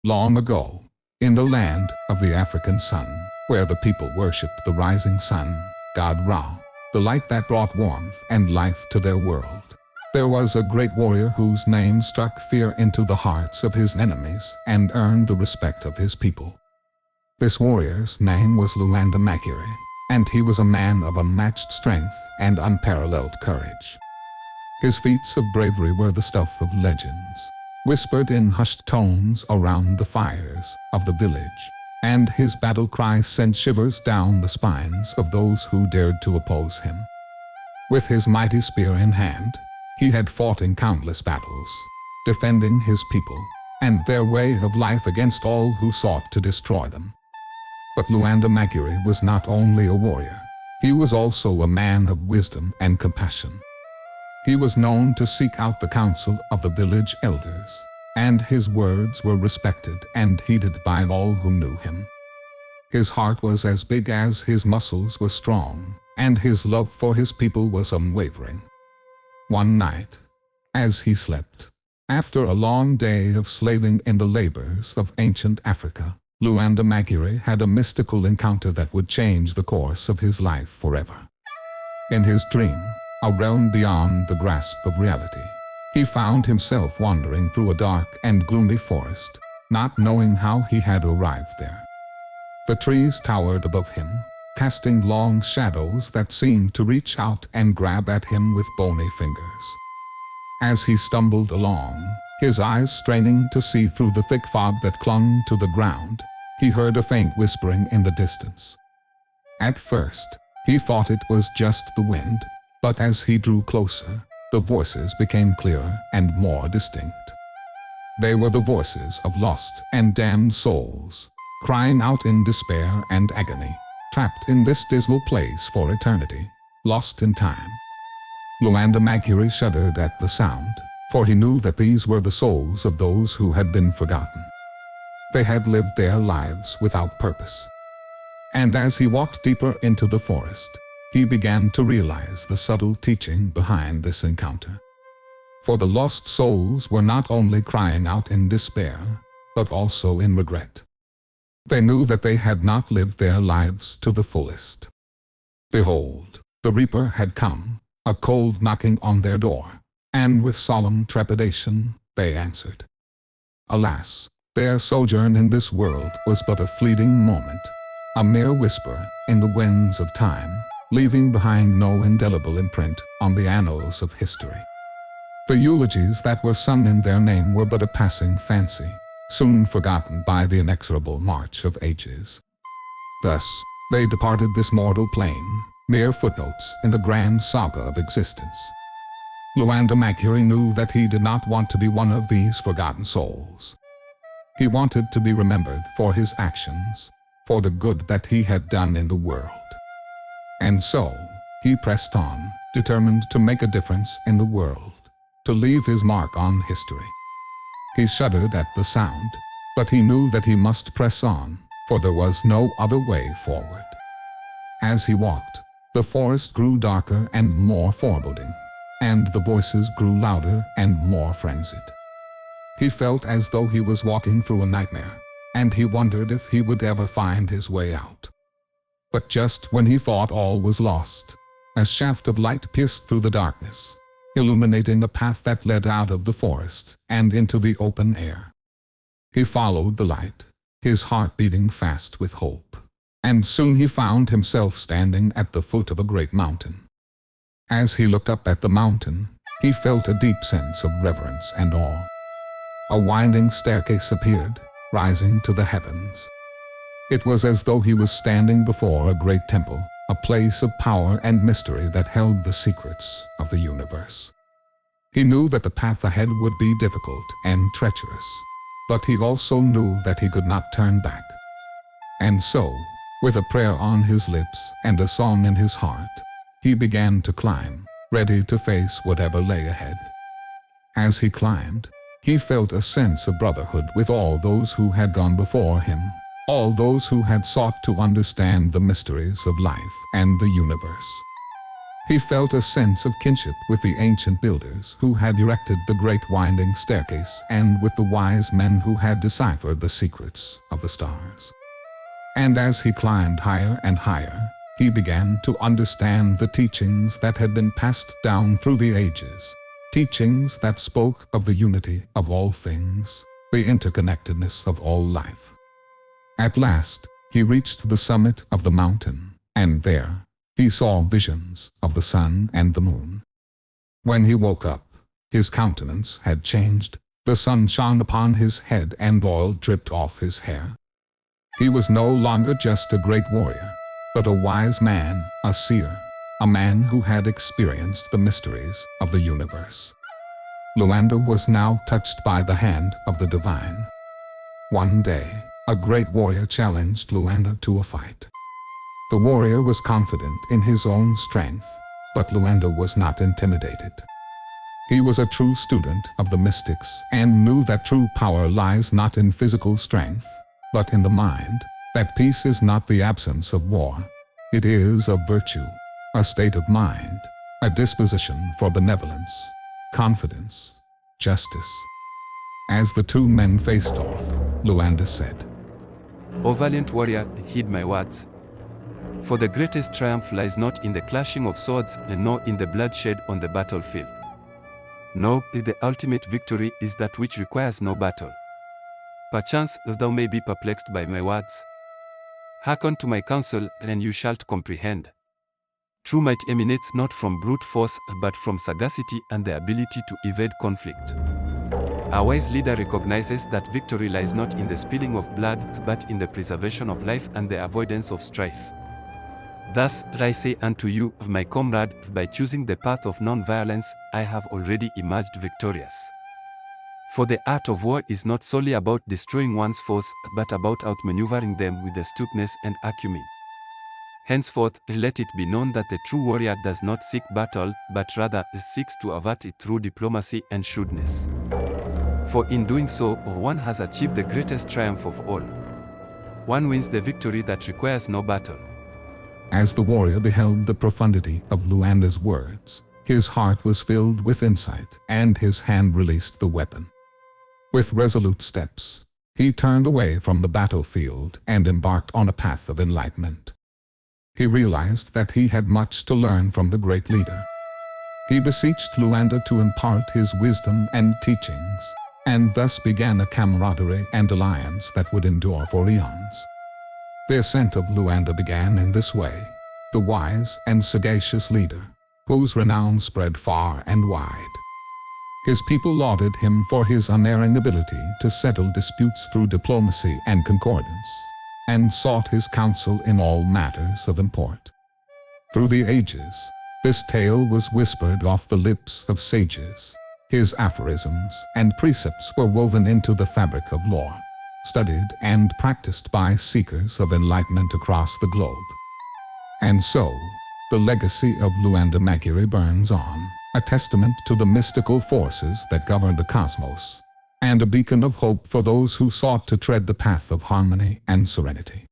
Long ago, in the land of the African sun, where the people worshipped the rising sun, God Ra, the light that brought warmth and life to their world, there was a great warrior whose name struck fear into the hearts of his enemies and earned the respect of his people. This warrior's name was Luanda Magiri, and he was a man of unmatched strength and unparalleled courage. His feats of bravery were the stuff of legends, whispered in hushed tones around the fires of the village, and his battle cry sent shivers down the spines of those who dared to oppose him. With his mighty spear in hand, he had fought in countless battles, defending his people and their way of life against all who sought to destroy them. But Luanda Magiri was not only a warrior, he was also a man of wisdom and compassion. He was known to seek out the counsel of the village elders, and his words were respected and heeded by all who knew him. His heart was as big as his muscles were strong, and his love for his people was unwavering. One night, as he slept, after a long day of slaving in the labors of ancient Africa, Luanda Magiri had a mystical encounter that would change the course of his life forever. In his dream, a realm beyond the grasp of reality, he found himself wandering through a dark and gloomy forest, not knowing how he had arrived there. The trees towered above him, casting long shadows that seemed to reach out and grab at him with bony fingers. As he stumbled along, his eyes straining to see through the thick fog that clung to the ground, he heard a faint whispering in the distance. At first, he thought it was just the wind, but as he drew closer, the voices became clearer and more distinct. They were the voices of lost and damned souls, crying out in despair and agony, trapped in this dismal place for eternity, lost in time. Luanda Magiri shuddered at the sound, for he knew that these were the souls of those who had been forgotten. They had lived their lives without purpose. And as he walked deeper into the forest, he began to realize the subtle teaching behind this encounter. For the lost souls were not only crying out in despair, but also in regret. They knew that they had not lived their lives to the fullest. Behold, the Reaper had come, a cold knocking on their door, and with solemn trepidation, they answered. Alas, their sojourn in this world was but a fleeting moment, a mere whisper in the winds of time, leaving behind no indelible imprint on the annals of history. The eulogies that were sung in their name were but a passing fancy, soon forgotten by the inexorable march of ages. Thus, they departed this mortal plane, mere footnotes in the grand saga of existence. Luanda Magiri knew that he did not want to be one of these forgotten souls. He wanted to be remembered for his actions, for the good that he had done in the world. And so, he pressed on, determined to make a difference in the world, to leave his mark on history. He shuddered at the sound, but he knew that he must press on, for there was no other way forward. As he walked, the forest grew darker and more foreboding, and the voices grew louder and more frenzied. He felt as though he was walking through a nightmare, and he wondered if he would ever find his way out. But just when he thought all was lost, a shaft of light pierced through the darkness, illuminating a path that led out of the forest and into the open air. He followed the light, his heart beating fast with hope, and soon he found himself standing at the foot of a great mountain. As he looked up at the mountain, he felt a deep sense of reverence and awe. A winding staircase appeared, rising to the heavens. It was as though he was standing before a great temple, a place of power and mystery that held the secrets of the universe. He knew that the path ahead would be difficult and treacherous, but he also knew that he could not turn back. And so, with a prayer on his lips and a song in his heart, he began to climb, ready to face whatever lay ahead. As he climbed, he felt a sense of brotherhood with all those who had gone before him, all those who had sought to understand the mysteries of life and the universe. He felt a sense of kinship with the ancient builders who had erected the great winding staircase and with the wise men who had deciphered the secrets of the stars. And as he climbed higher and higher, he began to understand the teachings that had been passed down through the ages, teachings that spoke of the unity of all things, the interconnectedness of all life. At last, he reached the summit of the mountain, and there, he saw visions of the sun and the moon. When he woke up, his countenance had changed, the sun shone upon his head and oil dripped off his hair. He was no longer just a great warrior, but a wise man, a seer, a man who had experienced the mysteries of the universe. Luanda was now touched by the hand of the divine. One day, a great warrior challenged Luanda to a fight. The warrior was confident in his own strength, but Luanda was not intimidated. He was a true student of the mystics and knew that true power lies not in physical strength, but in the mind, that peace is not the absence of war. It is a virtue, a state of mind, a disposition for benevolence, confidence, justice. As the two men faced off, Luanda said, "O valiant warrior, heed my words. For the greatest triumph lies not in the clashing of swords, nor in the bloodshed on the battlefield. No, the ultimate victory is that which requires no battle. Perchance thou may be perplexed by my words. Hearken to my counsel, and you shalt comprehend. True might emanates not from brute force, but from sagacity and the ability to evade conflict. A wise leader recognizes that victory lies not in the spilling of blood, but in the preservation of life and the avoidance of strife. Thus, I say unto you, my comrade, by choosing the path of non-violence, I have already emerged victorious. For the art of war is not solely about destroying one's foes, but about outmaneuvering them with astuteness and acumen. Henceforth, let it be known that the true warrior does not seek battle, but rather seeks to avert it through diplomacy and shrewdness. For in doing so, one has achieved the greatest triumph of all. One wins the victory that requires no battle." As the warrior beheld the profundity of Luanda's words, his heart was filled with insight, and his hand released the weapon. With resolute steps, he turned away from the battlefield and embarked on a path of enlightenment. He realized that he had much to learn from the great leader. He beseeched Luanda to impart his wisdom and teachings, and thus began a camaraderie and alliance that would endure for eons. The ascent of Luanda began in this way, the wise and sagacious leader, whose renown spread far and wide. His people lauded him for his unerring ability to settle disputes through diplomacy and concordance, and sought his counsel in all matters of import. Through the ages, this tale was whispered off the lips of sages. His aphorisms and precepts were woven into the fabric of lore, studied and practiced by seekers of enlightenment across the globe. And so, the legacy of Luanda Magiri burns on, a testament to the mystical forces that govern the cosmos, and a beacon of hope for those who sought to tread the path of harmony and serenity.